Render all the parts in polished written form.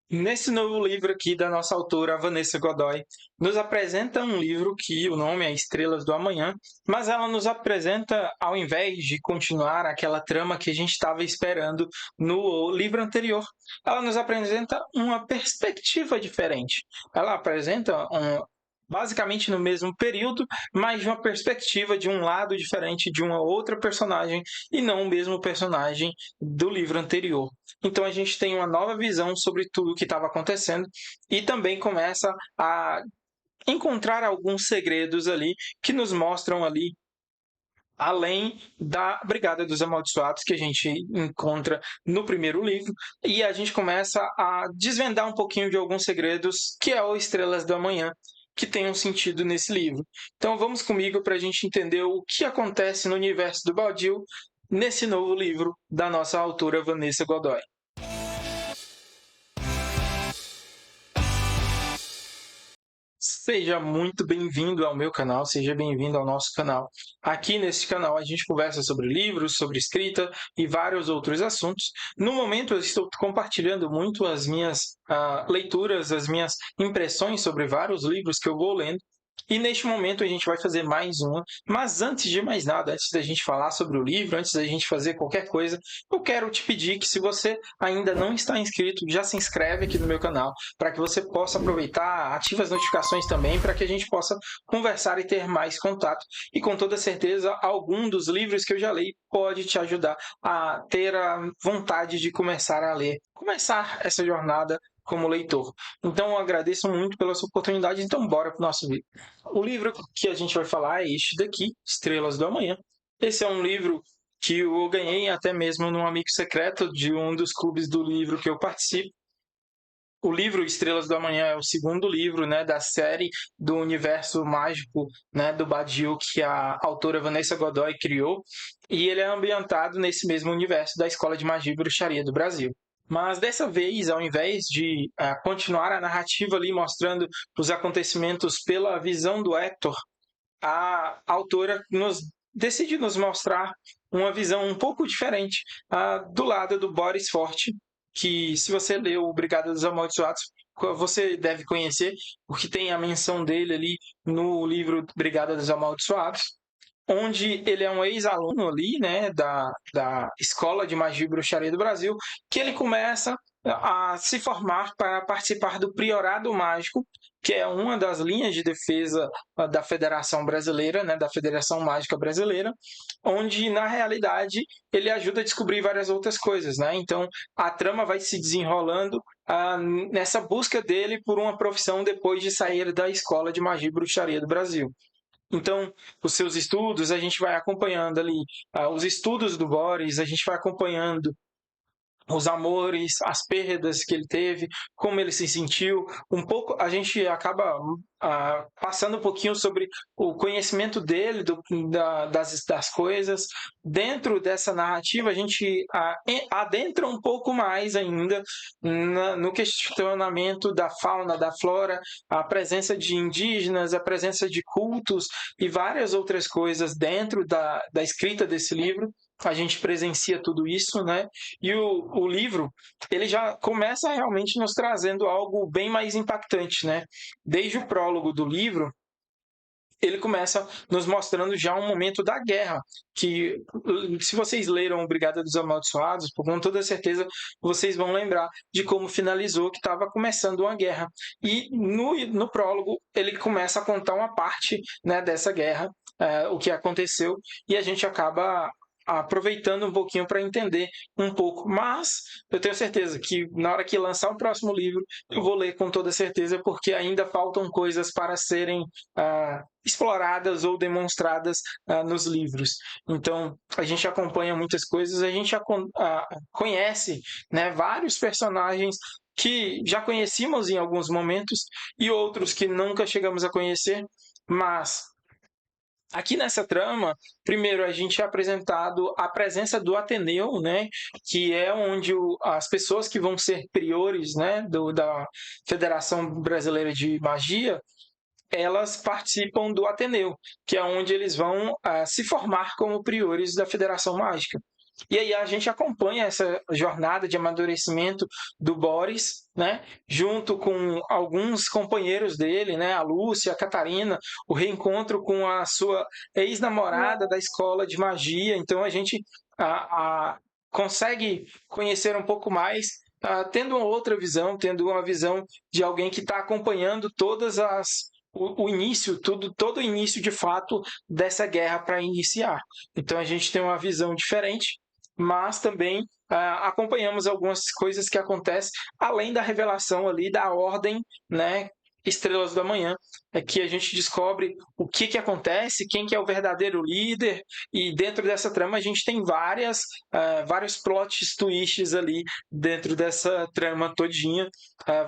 Nesse novo livro aqui da nossa autora Vanessa Godoy, nos apresenta um livro que o nome é Estrelas do Amanhã, mas ela nos apresenta, ao invés de continuar aquela trama que a gente estava esperando no livro anterior, ela nos apresenta uma perspectiva diferente. Ela apresenta basicamente no mesmo período, mas de uma perspectiva de um lado diferente de uma outra personagem e não o mesmo personagem do livro anterior. Então a gente tem uma nova visão sobre tudo o que estava acontecendo e também começa a encontrar alguns segredos ali que nos mostram ali além da Brigada dos Amaldiçoados que a gente encontra no primeiro livro, e a gente começa a desvendar um pouquinho de alguns segredos que é o Estrelas do Amanhã, que tem um sentido nesse livro. Então vamos comigo para a gente entender o que acontece no universo do Baldil nesse novo livro da nossa autora Vanessa Godoy. Seja muito bem-vindo ao meu canal, seja bem-vindo ao nosso canal. Aqui nesse canal a gente conversa sobre livros, sobre escrita e vários outros assuntos. No momento eu estou compartilhando muito as minhas leituras, as minhas impressões sobre vários livros que eu vou lendo. E neste momento a gente vai fazer mais uma, mas antes de mais nada, antes da gente falar sobre o livro, antes da gente fazer qualquer coisa, eu quero te pedir que se você ainda não está inscrito, já se inscreve aqui no meu canal, para que você possa aproveitar, ative as notificações também, para que a gente possa conversar e ter mais contato. E com toda certeza, algum dos livros que eu já li pode te ajudar a ter a vontade de começar a ler, começar essa jornada como leitor. Então, eu agradeço muito pela sua oportunidade. Então, bora para o nosso livro. O livro que a gente vai falar é este daqui, Estrelas do Amanhã. Esse é um livro que eu ganhei até mesmo num amigo secreto de um dos clubes do livro que eu participo. O livro Estrelas do Amanhã é o segundo livro, né, da série do universo mágico, né, do Badiou que a autora Vanessa Godoy criou, e ele é ambientado nesse mesmo universo da Escola de Magia e Bruxaria do Brasil. Mas dessa vez, ao invés de continuar a narrativa ali mostrando os acontecimentos pela visão do Hector, a autora decide nos mostrar uma visão um pouco diferente do lado do Boris Forte, que se você leu o Brigada dos Amaldiçoados, você deve conhecer, porque tem a menção dele ali no livro Brigada dos Amaldiçoados, onde ele é um ex-aluno ali, né, da Escola de Magia e Bruxaria do Brasil, que ele começa a se formar para participar do Priorado Mágico, que é uma das linhas de defesa da Federação Brasileira, né, da Federação Mágica Brasileira, onde, na realidade, ele ajuda a descobrir várias outras coisas, né? Então, a trama vai se desenrolando nessa busca dele por uma profissão depois de sair da Escola de Magia e Bruxaria do Brasil. Então, os seus estudos, a gente vai acompanhando ali os estudos do Boris, a gente vai acompanhando os amores, as perdas que ele teve, como ele se sentiu. Um pouco, a gente acaba passando um pouquinho sobre o conhecimento dele, das coisas. Dentro dessa narrativa, a gente adentra um pouco mais ainda no questionamento da fauna, da flora, a presença de indígenas, a presença de cultos e várias outras coisas dentro da escrita desse livro. A gente presencia tudo isso, né? E o livro, ele já começa realmente nos trazendo algo bem mais impactante, né? Desde o prólogo do livro, ele começa nos mostrando já um momento da guerra, que se vocês leram Brigada dos Amaldiçoados, com toda certeza vocês vão lembrar de como finalizou, que estava começando uma guerra. E no prólogo ele começa a contar uma parte, né, dessa guerra, o que aconteceu, e a gente acaba aproveitando um pouquinho para entender um pouco. Mas eu tenho certeza que na hora que lançar o próximo livro, eu vou ler com toda certeza, porque ainda faltam coisas para serem exploradas ou demonstradas nos livros. Então, a gente acompanha muitas coisas, a gente conhece, né, vários personagens que já conhecíamos em alguns momentos e outros que nunca chegamos a conhecer, mas aqui nessa trama, primeiro a gente é apresentado a presença do Ateneu, né, que é onde as pessoas que vão ser priores, né, da Federação Brasileira de Magia, elas participam do Ateneu, que é onde eles vão se formar como priores da Federação Mágica. E aí a gente acompanha essa jornada de amadurecimento do Boris, né, junto com alguns companheiros dele, né, a Lúcia, a Catarina, o reencontro com a sua ex-namorada da escola de magia. Então a gente consegue conhecer um pouco mais, tendo uma outra visão, tendo uma visão de alguém que está acompanhando todas as o início, todo o início de fato dessa guerra para iniciar. Então a gente tem uma visão diferente, mas também acompanhamos algumas coisas que acontecem além da revelação ali da ordem, né? Estrelas da Manhã, é que a gente descobre o que acontece, quem que é o verdadeiro líder, e dentro dessa trama a gente tem vários plot twists ali dentro dessa trama todinha,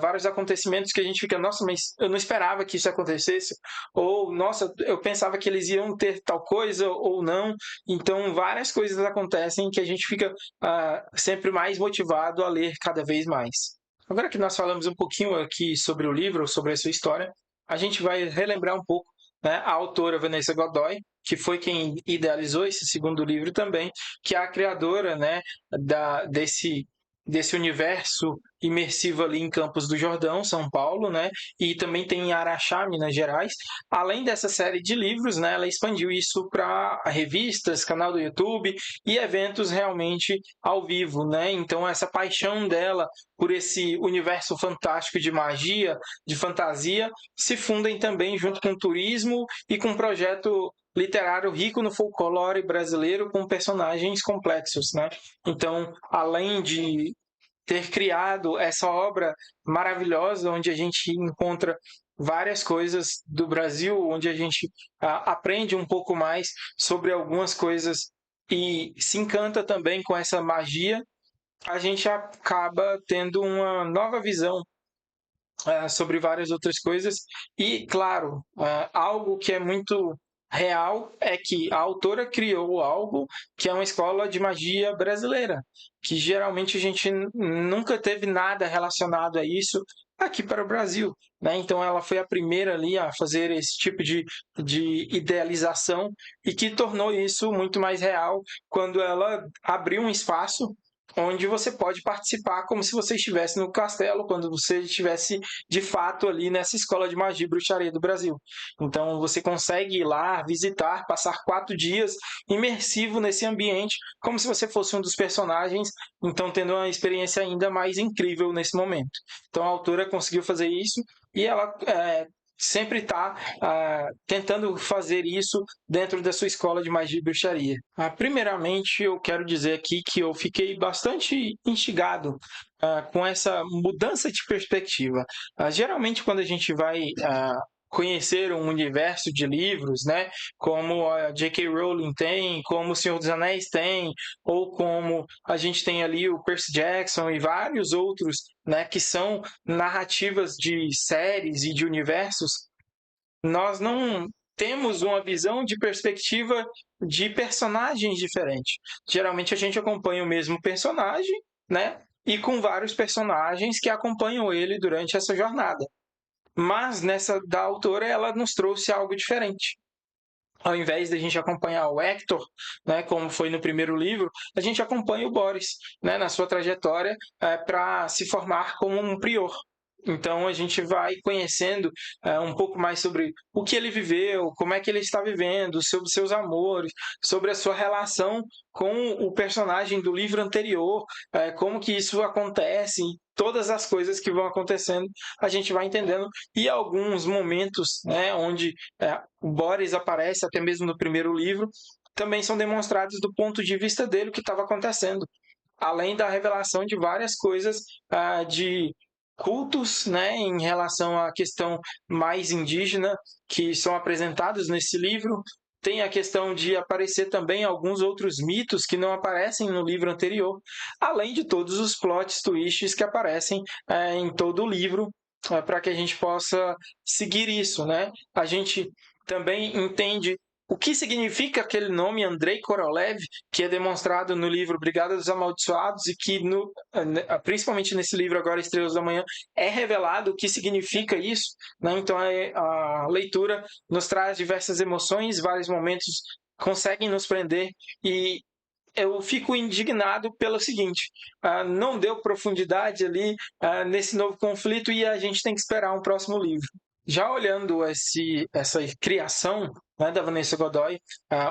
vários acontecimentos que a gente fica, nossa, mas eu não esperava que isso acontecesse, ou nossa, eu pensava que eles iam ter tal coisa ou não. Então várias coisas acontecem que a gente fica sempre mais motivado a ler cada vez mais. Agora que nós falamos um pouquinho aqui sobre o livro, sobre a sua história, a gente vai relembrar um pouco, né, a autora Vanessa Godoy, que foi quem idealizou esse segundo livro também, que é a criadora, né, desse universo imersivo ali em Campos do Jordão, São Paulo, né, e também tem em Araxá, Minas Gerais. Além dessa série de livros, né, ela expandiu isso para revistas, canal do YouTube e eventos realmente ao vivo, né? Então essa paixão dela por esse universo fantástico de magia, de fantasia, se fundem também junto com o turismo e com um projeto literário rico no folclore brasileiro com personagens complexos, né? Então, além de ter criado essa obra maravilhosa onde a gente encontra várias coisas do Brasil, onde a gente aprende um pouco mais sobre algumas coisas e se encanta também com essa magia, a gente acaba tendo uma nova visão sobre várias outras coisas. E, claro, algo que é muito real é que a autora criou algo que é uma escola de magia brasileira, que geralmente a gente nunca teve nada relacionado a isso aqui para o Brasil, né? Então ela foi a primeira ali a fazer esse tipo de idealização e que tornou isso muito mais real quando ela abriu um espaço onde você pode participar como se você estivesse no castelo, quando você estivesse de fato ali nessa escola de magia e bruxaria do Brasil. Então você consegue ir lá, visitar, passar 4 dias imersivo nesse ambiente, como se você fosse um dos personagens, então tendo uma experiência ainda mais incrível nesse momento. Então a autora conseguiu fazer isso e ela sempre está tentando fazer isso dentro da sua escola de magia e bruxaria. Primeiramente, eu quero dizer aqui que eu fiquei bastante instigado com essa mudança de perspectiva. Geralmente, quando a gente vai conhecer um universo de livros, né, como a J.K. Rowling tem, como o Senhor dos Anéis tem, ou como a gente tem ali o Percy Jackson e vários outros, né, que são narrativas de séries e de universos, nós não temos uma visão de perspectiva de personagens diferentes. Geralmente a gente acompanha o mesmo personagem, né? E com vários personagens que acompanham ele durante essa jornada. Mas nessa da autora, ela nos trouxe algo diferente. Ao invés de a gente acompanhar o Hector, né, como foi no primeiro livro, a gente acompanha o Boris, né, na sua trajetória para se formar como um prior. Então a gente vai conhecendo um pouco mais sobre o que ele viveu, como é que ele está vivendo, sobre seus amores, sobre a sua relação com o personagem do livro anterior, como que isso acontece, todas as coisas que vão acontecendo, a gente vai entendendo. E alguns momentos, né, onde o Boris aparece, até mesmo no primeiro livro, também são demonstrados do ponto de vista dele o que estava acontecendo. Além da revelação de várias coisas de cultos, né, em relação à questão mais indígena que são apresentados nesse livro. Tem a questão de aparecer também alguns outros mitos que não aparecem no livro anterior, além de todos os plot twists que aparecem em todo o livro, para que a gente possa seguir isso, né? A gente também entende o que significa aquele nome Andrei Korolev, que é demonstrado no livro Brigada dos Amaldiçoados e que, principalmente nesse livro agora, Estrelas da Manhã, é revelado o que significa isso, né? Então a leitura nos traz diversas emoções, vários momentos conseguem nos prender e eu fico indignado pelo seguinte: não deu profundidade ali nesse novo conflito e a gente tem que esperar um próximo livro. Já olhando essa criação, né, da Vanessa Godoy,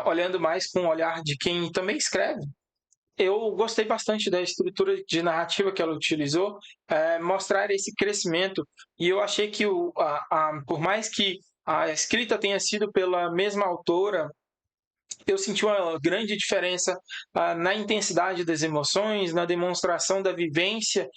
olhando mais com o olhar de quem também escreve, eu gostei bastante da estrutura de narrativa que ela utilizou, mostrar esse crescimento. E eu achei que, por mais que a escrita tenha sido pela mesma autora, eu senti uma grande diferença na intensidade das emoções, na demonstração da vivência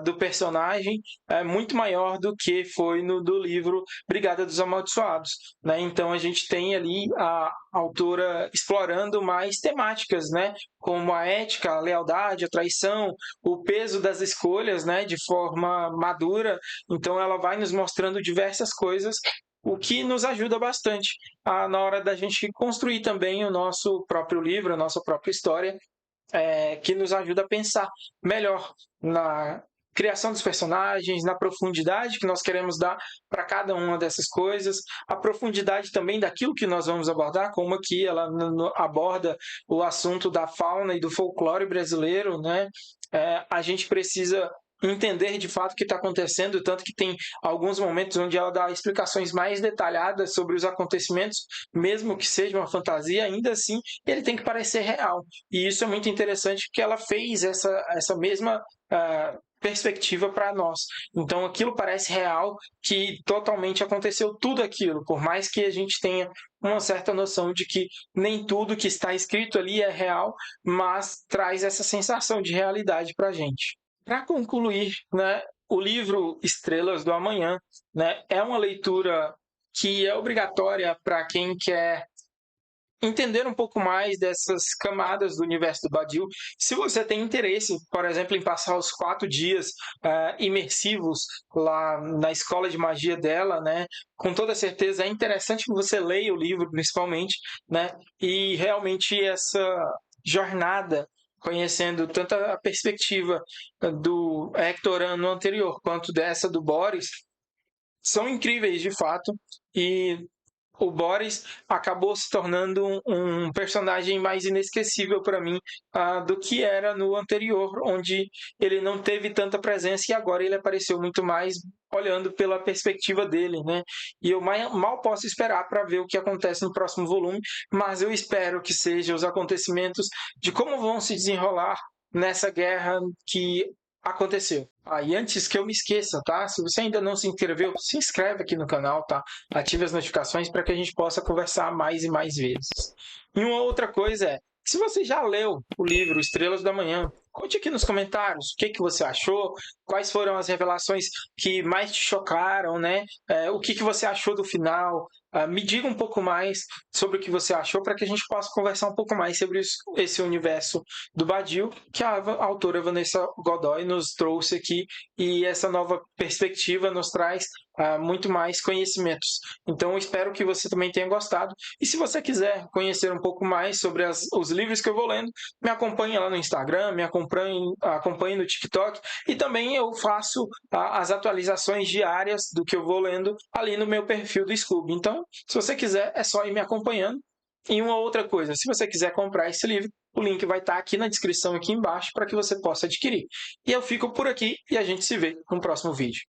do personagem, muito maior do que foi no do livro Brigada dos Amaldiçoados, né? Então a gente tem ali a autora explorando mais temáticas, né? Como a ética, a lealdade, a traição, o peso das escolhas, né? De forma madura. Então ela vai nos mostrando diversas coisas, o que nos ajuda bastante na hora da gente construir também o nosso próprio livro, a nossa própria história, que nos ajuda a pensar melhor na criação dos personagens, na profundidade que nós queremos dar para cada uma dessas coisas, a profundidade também daquilo que nós vamos abordar, como aqui ela aborda o assunto da fauna e do folclore brasileiro, né? A gente precisa entender de fato o que está acontecendo, tanto que tem alguns momentos onde ela dá explicações mais detalhadas sobre os acontecimentos, mesmo que seja uma fantasia, ainda assim ele tem que parecer real. E isso é muito interessante, porque ela fez essa mesma perspectiva para nós. Então aquilo parece real, que totalmente aconteceu tudo aquilo, por mais que a gente tenha uma certa noção de que nem tudo que está escrito ali é real, mas traz essa sensação de realidade para a gente. Para concluir, né, o livro Estrelas do Amanhã, né, é uma leitura que é obrigatória para quem quer entender um pouco mais dessas camadas do universo do Badiou. Se você tem interesse, por exemplo, em passar os 4 dias imersivos lá na escola de magia dela, né, com toda certeza é interessante que você leia o livro, principalmente, né, e realmente essa jornada, conhecendo tanto a perspectiva do Hector no anterior quanto dessa do Boris, são incríveis de fato. E o Boris acabou se tornando um personagem mais inesquecível para mim do que era no anterior, onde ele não teve tanta presença e agora ele apareceu muito mais olhando pela perspectiva dele, né? E eu mal posso esperar para ver o que acontece no próximo volume, mas eu espero que sejam os acontecimentos de como vão se desenrolar nessa guerra que aconteceu. E antes que eu me esqueça, tá? Se você ainda não se inscreveu, se inscreve aqui no canal, tá? Ative as notificações para que a gente possa conversar mais e mais vezes. E uma outra coisa é, se você já leu o livro Estrelas da Manhã, conte aqui nos comentários o que você achou, quais foram as revelações que mais te chocaram, né? O que você achou do final. Me diga um pouco mais sobre o que você achou para que a gente possa conversar um pouco mais sobre esse universo do Badiou que a autora Vanessa Godoy nos trouxe aqui, e essa nova perspectiva nos traz muito mais conhecimentos. Então, espero que você também tenha gostado. E se você quiser conhecer um pouco mais sobre os livros que eu vou lendo, me acompanhe lá no Instagram, me acompanhe no TikTok, e também eu faço as atualizações diárias do que eu vou lendo ali no meu perfil do Scoob. Então, se você quiser, é só ir me acompanhando. E uma outra coisa, se você quiser comprar esse livro, o link vai estar aqui na descrição aqui embaixo para que você possa adquirir. E eu fico por aqui e a gente se vê no próximo vídeo.